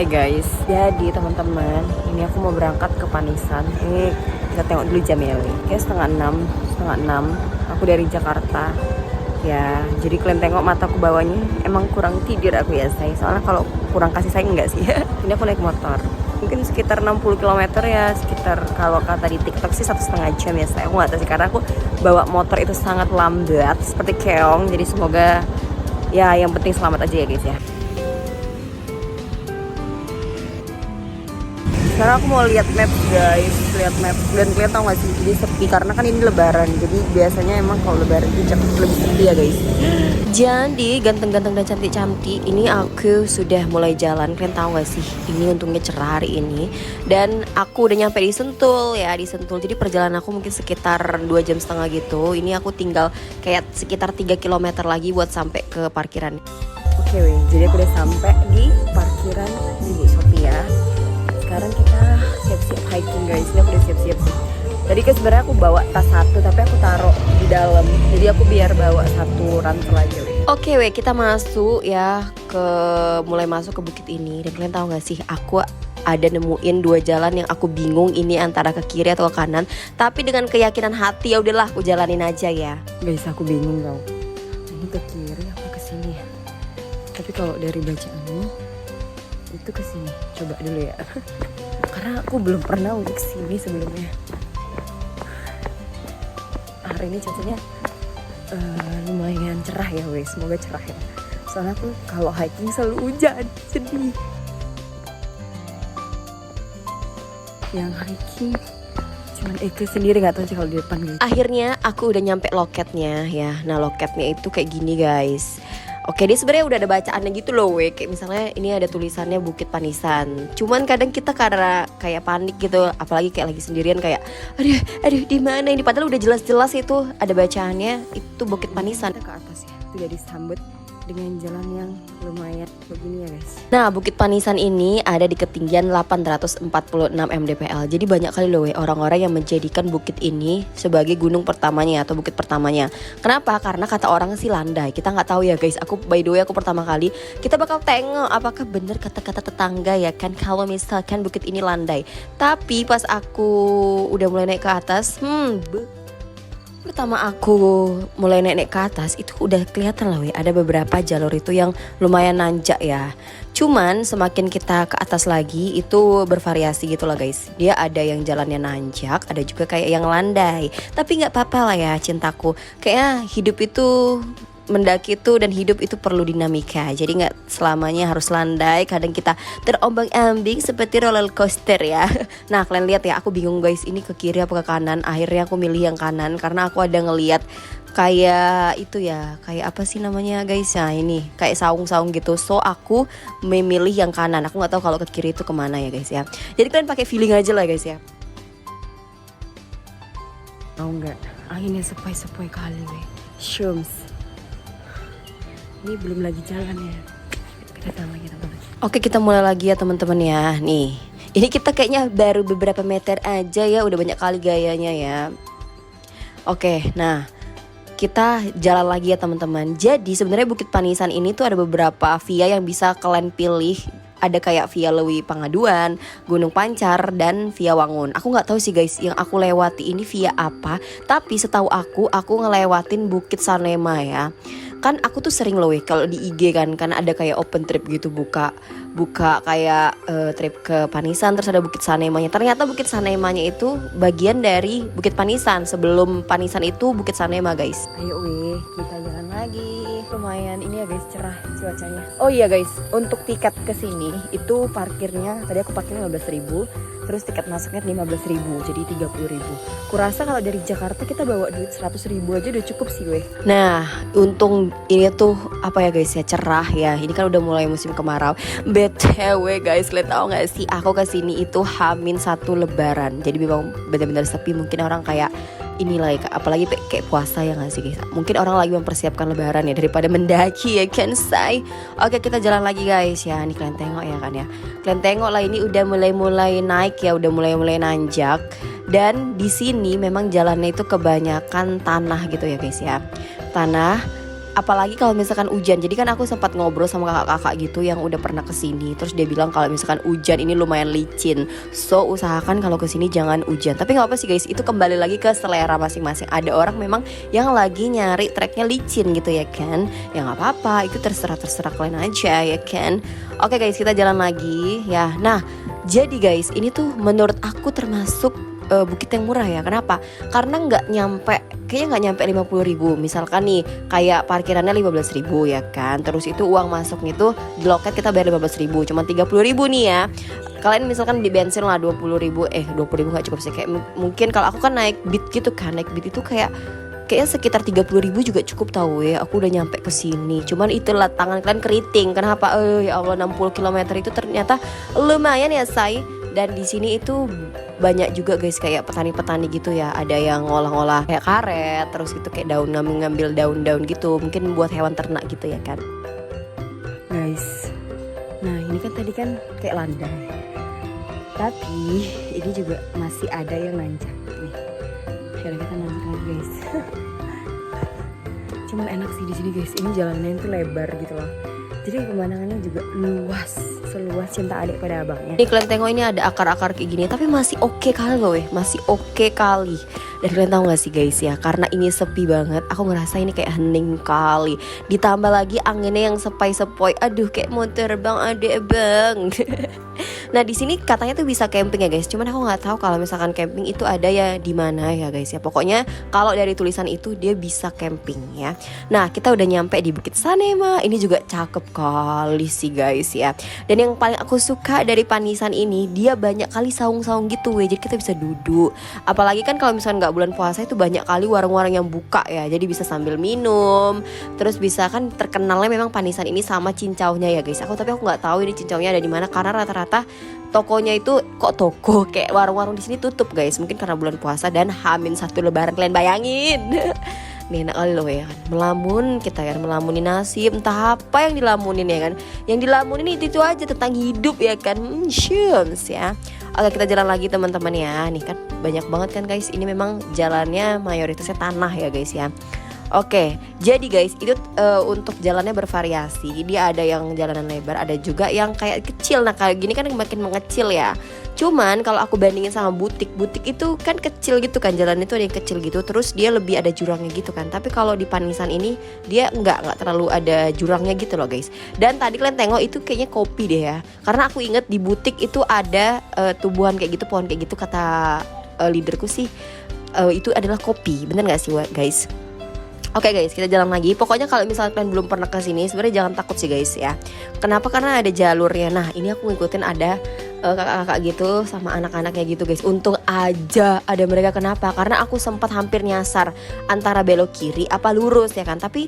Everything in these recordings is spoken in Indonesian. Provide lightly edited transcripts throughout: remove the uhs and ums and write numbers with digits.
Hai guys, jadi teman-teman, ini aku mau berangkat ke Panisan. Kita tengok dulu jam ya, kayak setengah enam. Aku dari Jakarta. Ya, jadi kalian tengok mataku bawahnya, emang kurang tidur aku ya say. Soalnya kalau kurang kasih sayang enggak sih? Ini aku naik motor. Mungkin sekitar 60 km ya, sekitar kalau kata di TikTok sih 1,5 jam ya saya. Aku nggak tahu sih karena aku bawa motor itu sangat lambat seperti keong. Jadi semoga ya yang penting selamat aja ya guys ya. Sekarang aku mau lihat map guys, lihat map dan kalian tahu nggak sih jadi sepi karena kan ini Lebaran. Jadi biasanya emang kalau Lebaran itu lebih sepi ya guys. Jadi ganteng-ganteng dan cantik-cantik ini aku sudah mulai jalan. Kalian tahu nggak sih? Ini untungnya cerah hari ini dan aku udah nyampe di Sentul ya di Sentul. Jadi perjalanan aku mungkin sekitar 2,5 jam gitu. Ini aku tinggal kayak sekitar 3 km lagi buat sampai ke parkiran. Oke weh, jadi aku udah sampai di parkiran Ibu Sophia. Sekarang kita siap-siap hiking guys. Ini aku udah siap-siap sih. Tadi kan sebenarnya aku bawa tas satu tapi aku taruh di dalam. Jadi aku biar bawa satu rantel aja. Oke weh, kita masuk ya mulai masuk ke bukit ini. Dan kalian tahu gak sih, aku ada nemuin dua jalan yang aku bingung ini antara ke kiri atau ke kanan. Tapi dengan keyakinan hati ya udahlah aku jalanin aja ya. Guys, aku bingung tau. Ini ke kiri apa ke sini ya? Tapi kalau dari bacaannya itu ke sini. Coba dulu ya. Karena aku belum pernah untuk sini sebelumnya. Hari ini cuacanya lumayan cerah ya weh. Semoga cerah ya. Soalnya aku kalau hiking selalu hujan. Sedih. Yang hiking cuman Eke sendiri, nggak tahu sih kalau di depan guys. Akhirnya aku udah nyampe loketnya ya. Nah loketnya itu kayak gini guys. Oke, dia sebenarnya udah ada bacaannya gitu loh, weh. Kayak misalnya ini ada tulisannya Bukit Panisan. Cuman kadang kita karena kayak panik gitu, apalagi kayak lagi sendirian kayak, aduh, di mana ini? Padahal udah jelas-jelas itu ada bacaannya, itu Bukit Panisan. Kita ke atas ya, itu jadi disambut dengan jalan yang lumayan begini ya guys. Nah, Bukit Panisan ini ada di ketinggian 846 mdpl. Jadi banyak kali loh orang-orang yang menjadikan bukit ini sebagai gunung pertamanya atau bukit pertamanya. Kenapa? Karena kata orang sih landai. Kita nggak tahu ya guys. Aku by the way aku pertama kali kita bakal tengok apakah bener kata-kata tetangga ya kan kalau misalkan bukit ini landai. Tapi pas aku udah mulai naik ke atas, pertama aku mulai naik ke atas itu udah kelihatan lah ada beberapa jalur itu yang lumayan nanjak ya. Cuman semakin kita ke atas lagi itu bervariasi gitu lah guys. Dia ada yang jalannya nanjak, ada juga kayak yang landai. Tapi nggak apa-apa lah ya cintaku. Kayaknya hidup itu mendaki itu dan hidup itu perlu dinamika. Jadi nggak selamanya harus landai. Kadang kita terombang-ambing seperti roller coaster ya. Nah kalian lihat ya, aku bingung guys, ini ke kiri apa ke kanan. Akhirnya aku milih yang kanan karena aku ada ngelihat kayak itu ya, kayak apa sih namanya guys? Nah ini kayak saung-saung gitu. So aku memilih yang kanan. Aku nggak tahu kalau ke kiri itu kemana ya guys ya. Jadi kalian pakai feeling aja lah guys ya. Tahu nggak? Anginnya sepoi-sepoi kali weh. Shums. Ini belum lagi jalan ya. Kita jalan lagi teman-teman. Oke, kita mulai lagi ya teman-teman ya. Nih, ini kita kayaknya baru beberapa meter aja ya. Udah banyak kali gayanya ya. Oke, nah kita jalan lagi ya teman-teman. Jadi sebenarnya Bukit Panisan ini tuh ada beberapa via yang bisa kalian pilih. Ada kayak via Lewi Pangaduan, Gunung Pancar, dan via Wangun. Aku nggak tahu sih guys, yang aku lewati ini via apa. Tapi setahu aku ngelewatin Bukit Sanema ya. Kan aku tuh sering loh kalau di IG kan ada kayak open trip gitu, buka kayak trip ke Panisan, terus ada Bukit Sanemanya. Ternyata Bukit Sanemanya itu bagian dari Bukit Panisan. Sebelum Panisan itu Bukit Sanema guys. Ayo weh, kita jalan lagi. Lumayan ini ya guys, cerah cuacanya. Oh iya guys, untuk tiket ke sini itu parkirnya tadi aku parkirnya 15.000. Terus tiket masuknya 15.000, jadi 30.000. Kurasa kalau dari Jakarta kita bawa duit 100.000 aja udah cukup sih weh. Nah, untung ini tuh apa ya guys ya, cerah ya. Ini kan udah mulai musim kemarau. BTW guys, kalian tahu nggak sih aku kesini itu H-1 Lebaran. Jadi memang benar-benar sepi. Mungkin orang kayak inilah ya, apalagi kayak puasa ya nggak sih guys. Mungkin orang lagi mempersiapkan Lebaran ya daripada mendaki ya kan say. Oke, kita jalan lagi guys ya. Nih kalian tengok ya kan ya. Kalian tengok lah, ini udah mulai naik ya, udah mulai nanjak. Dan di sini memang jalannya itu kebanyakan tanah gitu ya guys ya. Tanah apalagi kalau misalkan hujan. Jadi kan aku sempat ngobrol sama kakak-kakak gitu yang udah pernah kesini. Terus dia bilang kalau misalkan hujan ini lumayan licin, so usahakan kalau kesini jangan hujan. Tapi nggak apa sih guys, itu kembali lagi ke selera masing-masing. Ada orang memang yang lagi nyari treknya licin gitu ya kan. Ya nggak apa-apa, itu terserah kalian aja ya kan. Oke guys, kita jalan lagi ya. Nah jadi guys, ini tuh menurut aku termasuk bukit yang murah ya. Kenapa? Karena kayaknya nggak nyampe 50.000. Misalkan nih kayak parkirannya 15.000 ya kan. Terus itu uang masuknya tuh di loket kita bayar 15.000, cuma 30.000 nih ya. Kalian misalkan di bensin lah 20.000, 20.000 nggak cukup sih. Kayak mungkin kalau aku kan naik Beat gitu kan, naik Beat itu kayaknya sekitar 30.000 juga cukup tahu ya. Aku udah nyampe ke sini. Cuman itulah tangan kalian keriting. Kenapa? Ya Allah, 60 km itu ternyata lumayan ya say. Dan di sini itu banyak juga guys kayak petani-petani gitu ya. Ada yang ngolah-ngolah kayak karet, terus gitu kayak ngambil daun-daun gitu. Mungkin buat hewan ternak gitu ya kan. Guys, nah ini kan tadi kan kayak landai. Tapi ini juga masih ada yang nanjak nih. Akhirnya kita nanjak lagi guys. Cuman enak sih di sini guys. Ini jalannya itu lebar gitu loh. Jadi pemandangannya juga luas, seluas cinta adik pada abangnya. Ini kalian tengok, ini ada akar-akar kayak gini, tapi masih oke kali loh masih oke kali. Dan kalian tahu gak sih guys ya, karena ini sepi banget, aku ngerasa ini kayak hening kali. Ditambah lagi anginnya yang sepoi-sepoi, aduh kayak mau terbang adek bang. Nah di sini katanya tuh bisa camping ya guys, cuman aku nggak tahu kalau misalkan camping itu ada ya di mana ya guys ya. Pokoknya kalau dari tulisan itu dia bisa camping ya. Nah kita udah nyampe di Bukit Sanema, ini juga cakep kali sih guys ya. Dan yang paling aku suka dari Panisan ini, dia banyak kali saung-saung gitu jadi kita bisa duduk. Apalagi kan kalau misalkan nggak bulan puasa itu banyak kali warung-warung yang buka ya, jadi bisa sambil minum. Terus bisa kan terkenalnya memang Panisan ini sama cincaunya ya guys. Tapi aku nggak tahu ini cincaunya ada di mana karena rata-rata tokonya itu toko kayak warung-warung di sini tutup guys, mungkin karena bulan puasa dan H-1 lebaran. Kalian bayangin. Nih enak kali loh ya kan, melamun kita kan, melamuni nasib, entah apa yang dilamunin ya kan. Yang dilamunin itu aja tentang hidup ya kan. Syums ya. Oke kita jalan lagi teman-teman ya. Nih kan banyak banget kan guys, ini memang jalannya mayoritasnya tanah ya guys ya. Oke, jadi guys itu untuk jalannya bervariasi. Dia ada yang jalanan lebar, ada juga yang kayak kecil. Nah kayak gini kan makin mengecil ya. Cuman kalau aku bandingin sama butik itu kan kecil gitu kan, jalan itu ada yang kecil gitu. Terus dia lebih ada jurangnya gitu kan. Tapi kalau di Panisan ini dia nggak terlalu ada jurangnya gitu loh guys. Dan tadi kalian tengok itu kayaknya kopi deh ya. Karena aku inget di butik itu ada tumbuhan kayak gitu, pohon kayak gitu, kata leaderku sih itu adalah kopi. Bener nggak sih guys? Oke guys, kita jalan lagi. Pokoknya kalau misalnya kalian belum pernah kesini, sebenarnya jangan takut sih guys ya. Kenapa? Karena ada jalurnya. Nah ini aku ngikutin ada kakak-kakak gitu sama anak-anaknya gitu guys. Untung aja ada mereka. Kenapa? Karena aku sempat hampir nyasar antara belok kiri apa lurus ya kan. Tapi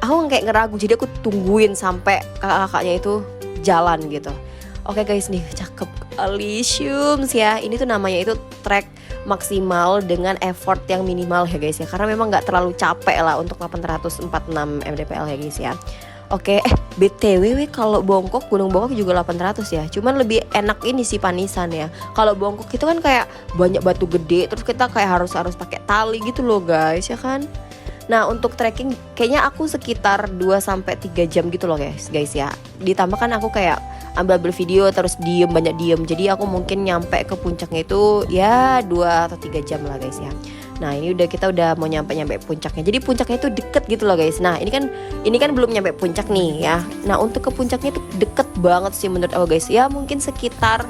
aku kayak ngeragu, jadi aku tungguin sampai kakak-kakaknya itu jalan gitu. Oke guys, nih cakep Alisiums ya. Ini tuh namanya itu trek maksimal dengan effort yang minimal ya guys ya. Karena memang gak terlalu capek lah untuk 846 mdpl ya guys ya. Oke, BTW kalau Bongkok, Gunung Bongkok juga 800 ya. Cuman lebih enak ini sih Panisan ya. Kalau Bongkok itu kan kayak banyak batu gede, terus kita kayak harus pakai tali gitu loh guys ya kan. Nah untuk trekking kayaknya aku sekitar 2-3 jam gitu loh guys ya. Ditambah kan aku kayak ambil video terus banyak diem. Jadi aku mungkin nyampe ke puncaknya itu ya 2-3 jam lah guys ya. Nah ini kita udah mau nyampe puncaknya. Jadi puncaknya itu deket gitu loh guys. Nah ini kan belum nyampe puncak nih ya. Nah untuk ke puncaknya itu deket banget sih menurut aku guys. Ya mungkin sekitar,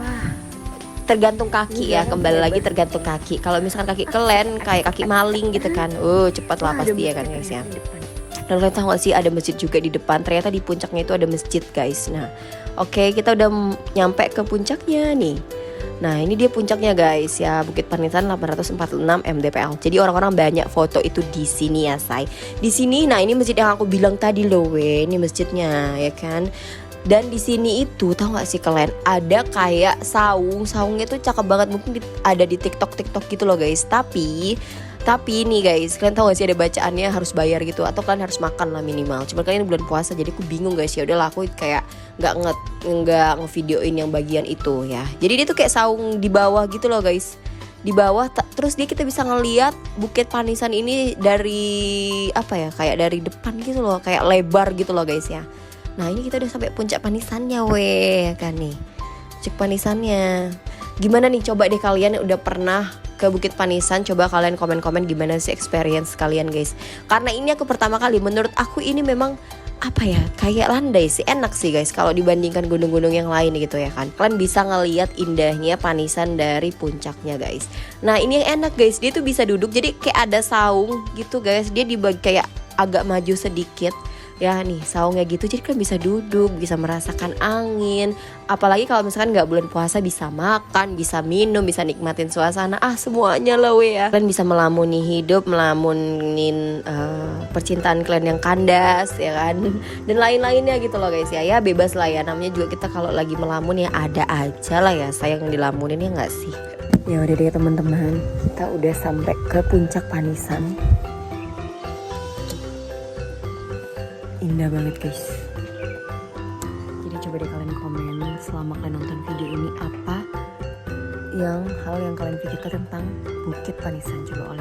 tergantung kaki ya, kembali lagi tergantung kaki. Kalau misalkan kaki kelen kayak kaki maling gitu kan, cepat lah pasti ya kan guys ya. Dan kalian tahu gak sih ada masjid juga di depan. Ternyata di puncaknya itu ada masjid guys. Nah oke, kita udah nyampe ke puncaknya nih. Nah ini dia puncaknya guys ya, Bukit Panisan 846 mdpl. Jadi orang-orang banyak foto itu di sini ya say. Di sini, nah ini masjid yang aku bilang tadi loh ini masjidnya ya kan. Dan di sini itu tahu gak sih kalian, ada kayak saungnya tuh cakep banget. Mungkin ada di TikTok gitu loh guys. Tapi ini guys, kalian tahu gak sih ada bacaannya harus bayar gitu, atau kalian harus makan lah minimal. Cuma kalian bulan puasa jadi aku bingung guys ya. Udahlah aku kayak nggak ngevideoin yang bagian itu ya. Jadi dia tuh kayak saung di bawah gitu loh guys. di bawah, terus kita bisa ngeliat Bukit Panisan ini dari apa ya, kayak dari depan gitu loh, kayak lebar gitu loh guys ya. Nah ini kita udah sampai puncak Panisannya weh kan nih, puncak Panisannya. Gimana nih, coba deh kalian udah pernah ke Bukit Panisan, coba kalian komen-komen gimana sih experience kalian guys. Karena ini aku pertama kali, menurut aku ini memang apa ya, kayak landai sih, enak sih guys kalau dibandingkan gunung-gunung yang lain gitu ya kan. Kalian bisa ngelihat indahnya Panisan dari puncaknya guys. Nah ini yang enak guys, dia tuh bisa duduk, jadi kayak ada saung gitu guys, dia dibagi kayak agak maju sedikit ya nih saungnya gitu, jadi kalian bisa duduk, bisa merasakan angin. Apalagi kalau misalkan nggak bulan puasa, bisa makan, bisa minum, bisa nikmatin suasana, semuanya lah weh ya. Kalian bisa melamuni hidup, melamunin percintaan kalian yang kandas ya kan, dan lain-lainnya gitu loh guys ya. Ya bebas lah ya, namanya juga kita kalau lagi melamun ya ada aja lah ya sayang dilamunin, ya nggak sih. Ya udah deh teman-teman, kita udah sampai ke puncak Panisan. Indah banget guys. Jadi coba deh kalian komen selama kalian nonton video ini, apa hal yang kalian pikirkan tentang Bukit Panisan. Coba